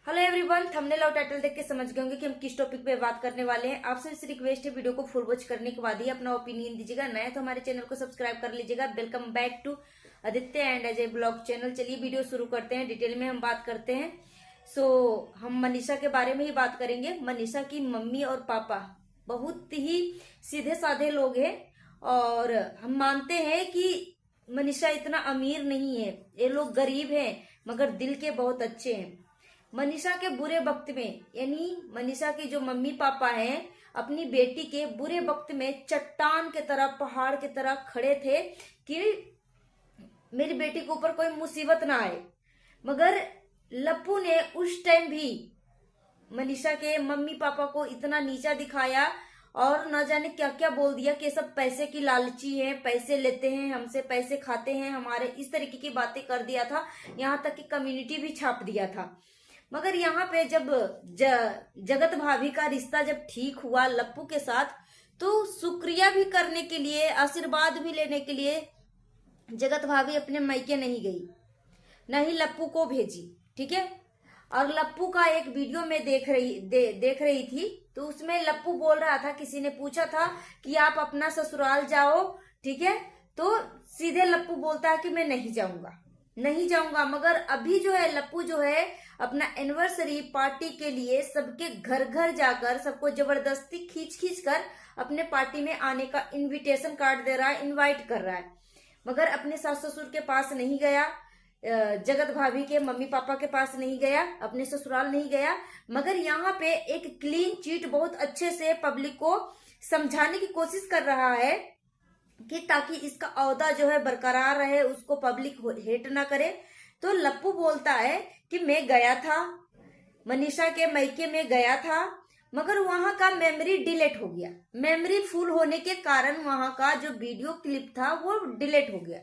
Hello everyone, thumbnail और title देख के समझ गए होंगे कि हम किस टॉपिक पे बात करने वाले हैं। आपसे इस रिक्वेस्ट है, वीडियो को फुल वॉच करने के बाद ही अपना ओपिनियन दीजिएगा। नए तो हमारे चैनल को सब्सक्राइब कर लीजिएगा। Welcome back to Aditya and Ajay blog channel. चलिए वीडियो शुरू करते हैं। डिटेल में हम बात करते हैं। हम मनीषा के बारे में ही बात करेंगे। मनीषा की मम्मी और पापा बहुत ही सीधे साधे लोग हैं और हम मानते हैं कि मनीषा इतना अमीर नहीं है। ये लोग गरीब हैं मगर दिल के बहुत अच्छे हैं। मनीषा के बुरे वक्त में, यानी मनीषा के जो मम्मी पापा हैं, अपनी बेटी के बुरे वक्त में चट्टान के तरह, पहाड़ के तरह खड़े थे कि मेरी बेटी के ऊपर कोई मुसीबत ना आए। मगर लप्पू ने उस टाइम भी मनीषा के मम्मी पापा को इतना नीचा दिखाया और न जाने क्या क्या बोल दिया कि सब पैसे की लालची है, पैसे लेते हैं हमसे, पैसे खाते हैं हमारे, इस तरीके की बातें कर दिया था। यहाँ तक कि कम्युनिटी भी छाप दिया था। मगर यहाँ पे जब जगत भाभी का रिश्ता जब ठीक हुआ लप्पू के साथ, तो शुक्रिया भी करने के लिए, आशीर्वाद भी लेने के लिए जगत भाभी अपने मायके नहीं गई, न ही लप्पू को भेजी। ठीक है। और लप्पू का एक वीडियो में देख रही थी, तो उसमें लप्पू बोल रहा था, किसी ने पूछा था कि आप अपना ससुराल जाओ। ठीक है। तो सीधे लप्पू बोलता है कि मैं नहीं जाऊंगा। मगर अभी जो है लप्पू जो है अपना एनिवर्सरी पार्टी के लिए सबके घर घर जाकर सबको जबरदस्ती खींच कर अपने पार्टी में आने का इनविटेशन कार्ड दे रहा है, इनवाइट कर रहा है। मगर अपने सास ससुर के पास नहीं गया, जगत भाभी के मम्मी पापा के पास नहीं गया, अपने ससुराल नहीं गया। मगर यहाँ पे एक क्लीन चीट बहुत अच्छे से पब्लिक को समझाने की कोशिश कर रहा है कि ताकि इसका औहदा जो है बरकरार रहे, उसको पब्लिक हेट ना करे। तो लप्पू बोलता है कि मैं गया था, मनीषा के मायके में गया था, मगर वहां का मेमोरी डिलीट हो गया। मेमोरी फुल होने के कारण वहां का जो वीडियो क्लिप था वो डिलीट हो गया।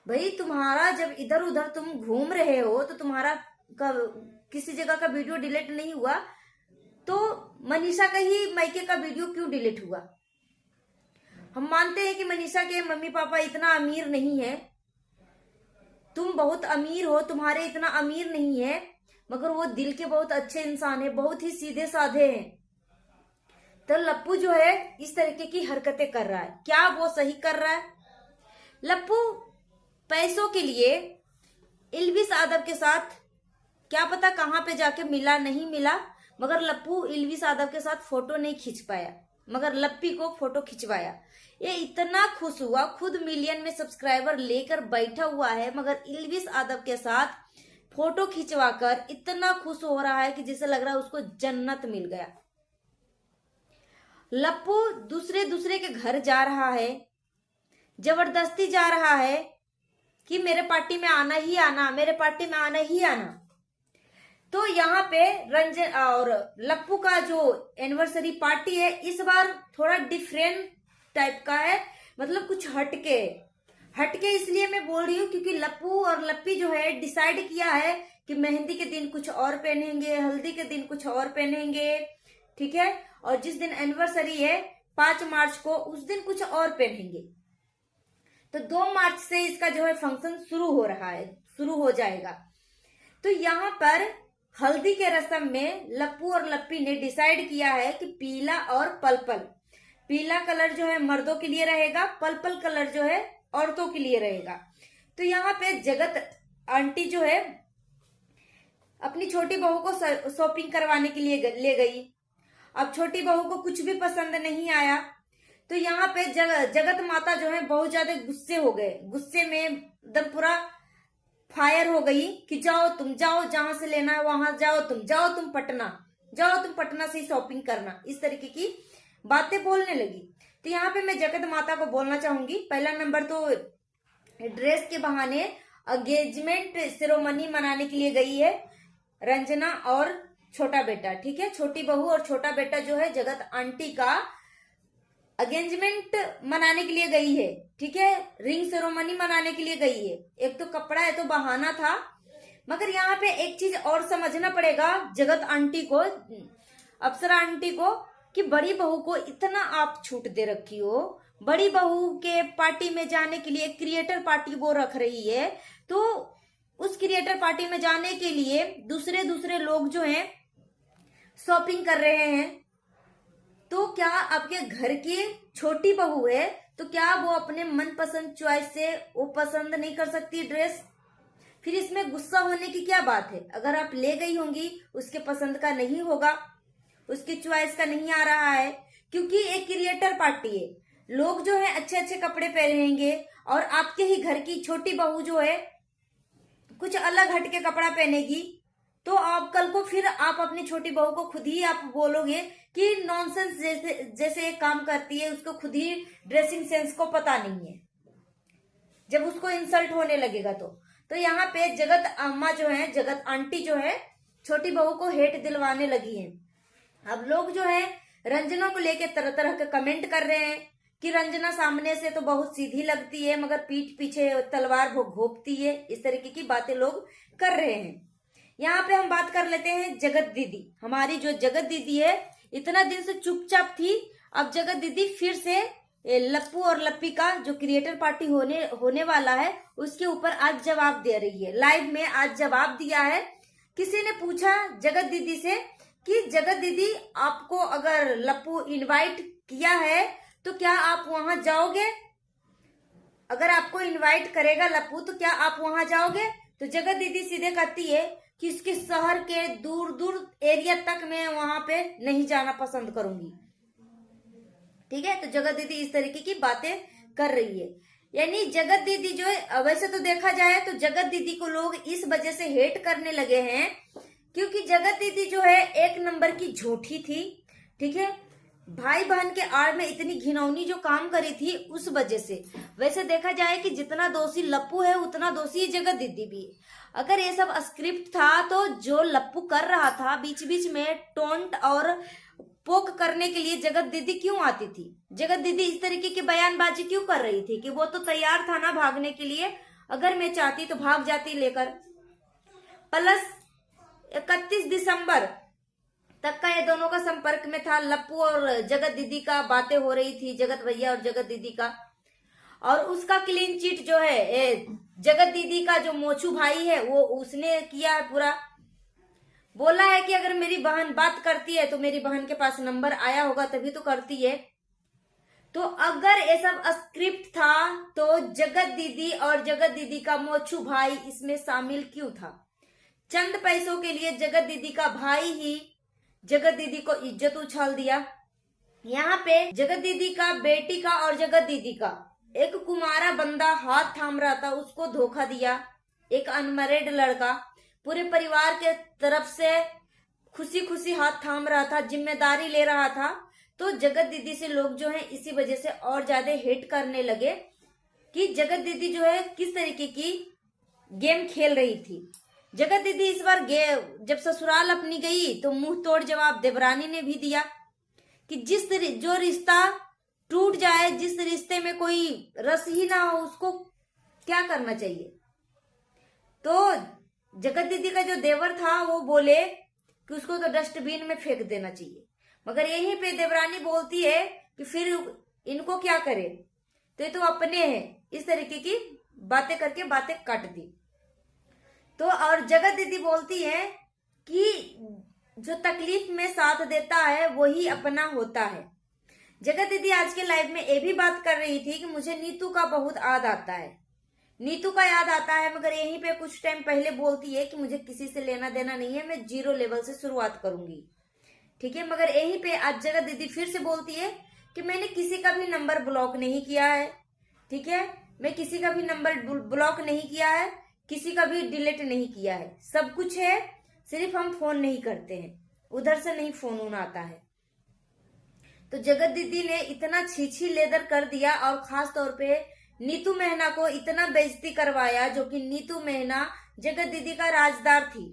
भाई, तुम्हारा जब इधर उधर तुम घूम रहे हो तो तुम्हारा किसी जगह का वीडियो डिलीट नहीं हुआ, तो मनीषा का ही मायके का वीडियो क्यों डिलीट हुआ? हम मानते हैं कि मनीषा के मम्मी पापा इतना अमीर नहीं है, तुम बहुत अमीर हो, तुम्हारे इतना अमीर नहीं है, मगर वो दिल के बहुत अच्छे इंसान है, बहुत ही सीधे साधे हैं। तो लप्पू जो है इस तरीके की हरकतें कर रहा है, क्या वो सही कर रहा है? लप्पू पैसों के लिए इल्विस आदव के साथ क्या पता कहां पे जाके मिला नहीं मिला, मगर लप्पू इल्विस आदव के साथ फोटो नहीं खींच पाया, मगर लप्पी को फोटो खिंचवाया। ये इतना खुश हुआ, खुद मिलियन में सब्सक्राइबर लेकर बैठा हुआ है, मगर इल्विस आदव के साथ फोटो खिंचवाकर इतना खुश हो रहा है कि जैसे लग रहा है उसको जन्नत मिल गया। लप्पू दूसरे के घर जा रहा है, जबरदस्ती जा रहा है कि मेरे पार्टी में आना ही आना, मेरे पार्टी में आना ही आना। तो यहाँ पे रंजन और लप्पू का जो एनिवर्सरी पार्टी है इस बार थोड़ा डिफरेंट टाइप का है, मतलब कुछ हटके इसलिए मैं बोल रही हूँ क्योंकि लप्पू और लप्पी जो है डिसाइड किया है कि मेहंदी के दिन कुछ और पहनेंगे, हल्दी के दिन कुछ और पहनेंगे। ठीक है। और जिस दिन एनिवर्सरी है 5 मार्च को, उस दिन कुछ और पहनेंगे। तो 2 मार्च से इसका जो है फंक्शन शुरू हो जाएगा। तो यहाँ पर हल्दी के रस्म में लप्पू और लप्पी ने डिसाइड किया है कि पीला और पर्पल, पीला कलर जो है मर्दों के लिए रहेगा, पर्पल कलर जो है औरतों के लिए रहेगा। तो यहाँ पे जगत आंटी जो है अपनी छोटी बहू को शॉपिंग करवाने के लिए ले गई। अब छोटी बहू को कुछ भी पसंद नहीं आया, तो यहाँ पे जगत माता जो है बहुत ज्यादा गुस्से हो गए, गुस्से में एकदम पूरा फायर हो गई कि तुम जाओ जहां से लेना है वहां जाओ, तुम पटना से ही शॉपिंग करना, इस तरीके की बातें बोलने लगी। तो यहाँ पे मैं जगत माता को बोलना चाहूंगी, पहला नंबर तो ड्रेस के बहाने एंगेजमेंट सेरेमनी मनाने के लिए गई है रंजना और छोटा बेटा। ठीक है। छोटी बहू और छोटा बेटा जो है जगत आंटी का एंगेजमेंट मनाने के लिए गई है। ठीक है। रिंग सेरेमनी मनाने के लिए गई है। एक तो कपड़ा है तो बहाना था, मगर यहाँ पे एक चीज और समझना पड़ेगा जगत आंटी को, अप्सरा आंटी को, कि बड़ी बहू को इतना आप छूट दे रखी हो। बड़ी बहू के पार्टी में जाने के लिए क्रिएटर पार्टी वो रख रही है, तो उस क्रिएटर पार्टी में जाने के लिए दूसरे दूसरे लोग जो हैं शॉपिंग कर रहे हैं, तो क्या आपके घर की छोटी बहू है तो क्या वो अपने मनपसंद चॉइस से वो पसंद नहीं कर सकती ड्रेस? फिर इसमें गुस्सा होने की क्या बात है? अगर आप ले गई होंगी, उसके पसंद का नहीं होगा, उसकी चॉइस का नहीं आ रहा है, क्योंकि एक क्रिएटर पार्टी है, लोग जो है अच्छे अच्छे कपड़े पहनेंगे और आपके ही घर की छोटी बहू जो है कुछ अलग हटके कपड़ा पहनेगी, तो आप कल को फिर आप अपनी छोटी बहू को खुद ही आप बोलोगे कि नॉनसेंस जैसे एक काम करती है, उसको खुद ही ड्रेसिंग सेंस को पता नहीं है, जब उसको इंसल्ट होने लगेगा तो यहाँ पे जगत अम्मा जो है, जगत आंटी जो है, छोटी बहू को हेट दिलवाने लगी है। अब लोग जो है रंजना को लेके तरह तरह के कमेंट कर रहे हैं कि रंजना सामने से तो बहुत सीधी लगती है मगर पीठ पीछे तलवार घोंपती है, इस तरीके की बातें लोग कर रहे हैं। यहाँ पे हम बात कर लेते हैं जगत दीदी। हमारी जो जगत दीदी है इतना दिन से चुपचाप थी, अब जगत दीदी फिर से लप्पू और लप्पी का जो क्रिएटर पार्टी होने वाला है उसके ऊपर आज जवाब दे रही है। लाइव में आज जवाब दिया है। किसी ने पूछा जगत दीदी से कि जगत दीदी आपको अगर लप्पू इनवाइट किया है तो क्या आप वहां जाओगे? अगर आपको इनवाइट करेगा लप्पू तो क्या आप वहां जाओगे? तो जगत दीदी सीधे कहती है कि इसके शहर के दूर दूर एरिया तक मैं वहां पे नहीं जाना पसंद करूंगी। ठीक है, तो जगत दीदी इस तरीके की बातें कर रही है। यानी जगत दीदी जो है, वैसे तो देखा जाए तो जगत दीदी को लोग इस वजह से हेट करने लगे हैं क्योंकि जगत दीदी जो है एक नंबर की झूठी थी। ठीक है, भाई बहन के आड़ में इतनी घिनौनी जो काम करी थी उस वजह से। वैसे देखा जाए कि जितना दोषी लप्पू है उतना दोषी जगत दीदी भी है। अगर ये सब स्क्रिप्ट था तो जो लप्पू कर रहा था बीच बीच में टोंट और पोक करने के लिए जगत दीदी क्यों आती थी? जगत दीदी इस तरीके की बयानबाजी क्यों कर रही थी कि वो तो तैयार था ना भागने के लिए, अगर मैं चाहती तो भाग जाती लेकर। प्लस 31 दिसंबर तक का ये दोनों का संपर्क में था, लप्पू और जगत दीदी का बातें हो रही थी, जगत भैया और जगत दीदी का। और उसका क्लीन चिट जो है जगत दीदी का जो मोचू भाई है वो उसने किया है पूरा। बोला है कि अगर मेरी बहन बात करती है तो मेरी बहन के पास नंबर आया होगा तभी तो करती है। तो अगर ये सब स्क्रिप्ट था तो जगत दीदी और जगत दीदी का मोचू भाई इसमें शामिल क्यों था? चंद पैसों के लिए जगत दीदी का भाई ही जगत दीदी को इज्जत उछाल दिया। यहाँ पे जगत दीदी का बेटी का और जगत दीदी का एक कुमारा बंदा हाथ थाम रहा था, उसको धोखा दिया। एक अनमैरिड लड़का पूरे परिवार के तरफ से खुशी खुशी हाथ थाम रहा था, जिम्मेदारी ले रहा था। तो जगत दीदी से लोग जो है इसी वजह से और ज्यादा हेट करने लगे कि जगत दीदी जो है किस तरीके की गेम खेल रही थी। जगत दीदी इस बार जब ससुराल अपनी गई तो मुंह तोड़ जवाब देवरानी ने भी दिया कि जो रिश्ता टूट जाए, जिस रिश्ते में कोई रस ही ना हो, उसको क्या करना चाहिए। तो जगत दीदी का जो देवर था वो बोले कि उसको तो डस्टबिन में फेंक देना चाहिए, मगर यहीं पे देवरानी बोलती है कि फिर इनको क्या करे, तो ये तो अपने हैं। इस तरीके की बातें करके बातें काट दी। तो और जगत दीदी बोलती है कि जो तकलीफ में साथ देता है वही अपना होता है। जगत दीदी आज के लाइव में ये भी बात कर रही थी कि मुझे नीतू का बहुत याद आता है, नीतू का याद आता है, मगर यहीं पे कुछ टाइम पहले बोलती है कि मुझे किसी से लेना देना नहीं है, मैं 0 लेवल से शुरुआत करूंगी। ठीक है, मगर यहीं पे आज जगत दीदी फिर से बोलती है कि मैंने किसी का भी नंबर ब्लॉक नहीं किया है। ठीक है, मैं किसी का भी नंबर ब्लॉक नहीं किया है, किसी का भी डिलीट नहीं किया है, सब कुछ है, सिर्फ हम फोन नहीं करते हैं, उधर से नहीं फोन आता है। तो जगत दीदी ने इतना छीछी लेदर कर दिया और खास तौर पे नीतू मेहना को इतना बेइज्जती करवाया, जो कि नीतू मेहना जगत दीदी का राजदार थी।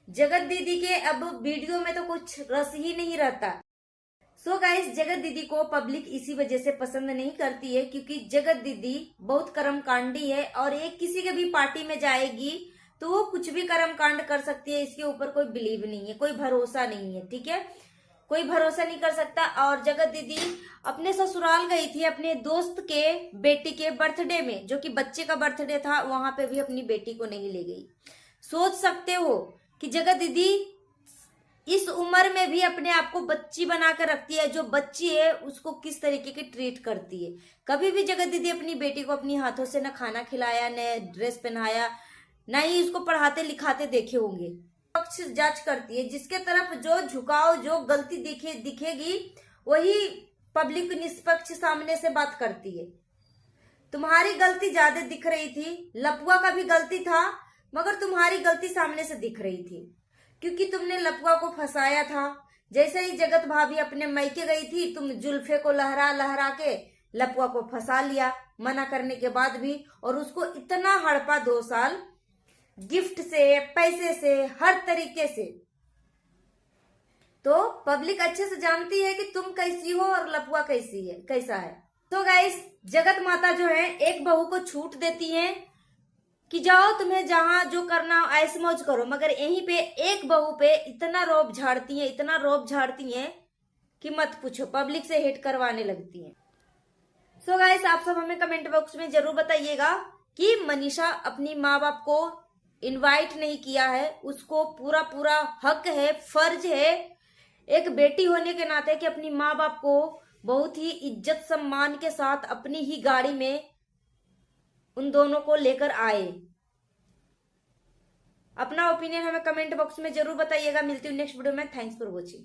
जगत दीदी के अब वीडियो में तो कुछ रस ही नहीं रहता। सो गाइस, जगत दीदी को पब्लिक इसी वजह से पसंद नहीं करती है क्योंकि जगत दीदी बहुत कर्मकांडी है और एक किसी के भी पार्टी में जाएगी तो वो कुछ भी कर्मकांड कर सकती है, इसके ऊपर कोई बिलीव नहीं है, कोई भरोसा नहीं है। ठीक है, कोई भरोसा नहीं कर सकता। और जगत दीदी अपने ससुराल गई थी अपने दोस्त के बेटी के बर्थडे में, जो कि बच्चे का बर्थडे था, वहां पे भी अपनी बेटी को नहीं ले गई। सोच सकते हो कि जगत दीदी इस उम्र में भी अपने आप को बच्ची बना कर रखती है, जो बच्ची है उसको किस तरीके की ट्रीट करती है। कभी भी जगत दीदी अपनी बेटी को अपनी हाथों से न खाना खिलाया, न ड्रेस पहनाया, न ही उसको पढ़ाते लिखाते देखे होंगे। पक्ष जांच करती है, जिसके तरफ जो झुकाव, जो गलती दिखेगी वही पब्लिक निष्पक्ष सामने से बात करती है। तुम्हारी गलती ज्यादा दिख रही थी, लपुआ का भी गलती था, मगर तुम्हारी गलती सामने से दिख रही थी, क्योंकि तुमने लपुआ को फंसाया था। जैसे ही जगत भाभी अपने मायके गई थी, तुम जुल्फे को लहरा लहरा के लपुआ को फंसा लिया, मना करने के बाद भी, और उसको इतना हड़पा 2 साल, गिफ्ट से, पैसे से, हर तरीके से। तो पब्लिक अच्छे से जानती है कि तुम कैसी हो और लपुआ कैसा है। तो गाइस, जगत माता जो है एक बहू को छूट देती है कि जाओ तुम्हें जहां जो करना ऐश मौज करो, मगर यहीं पे एक बहू पे इतना रौब झाड़ती हैं कि मत पूछो, पब्लिक से हेट करवाने लगती हैं। सो गाइस, आप सब हमें कमेंट बॉक्स में जरूर बताइएगा कि मनीषा अपनी माँ बाप को इनवाइट नहीं किया है, उसको पूरा हक है, फर्ज है एक बेटी होने के नाते कि अपनी माँ बाप को बहुत ही इज्जत सम्मान के साथ अपनी ही गाड़ी में उन दोनों को लेकर आए। अपना ओपिनियन हमें कमेंट बॉक्स में जरूर बताइएगा। मिलती हूँ नेक्स्ट वीडियो में। Thanks for watching.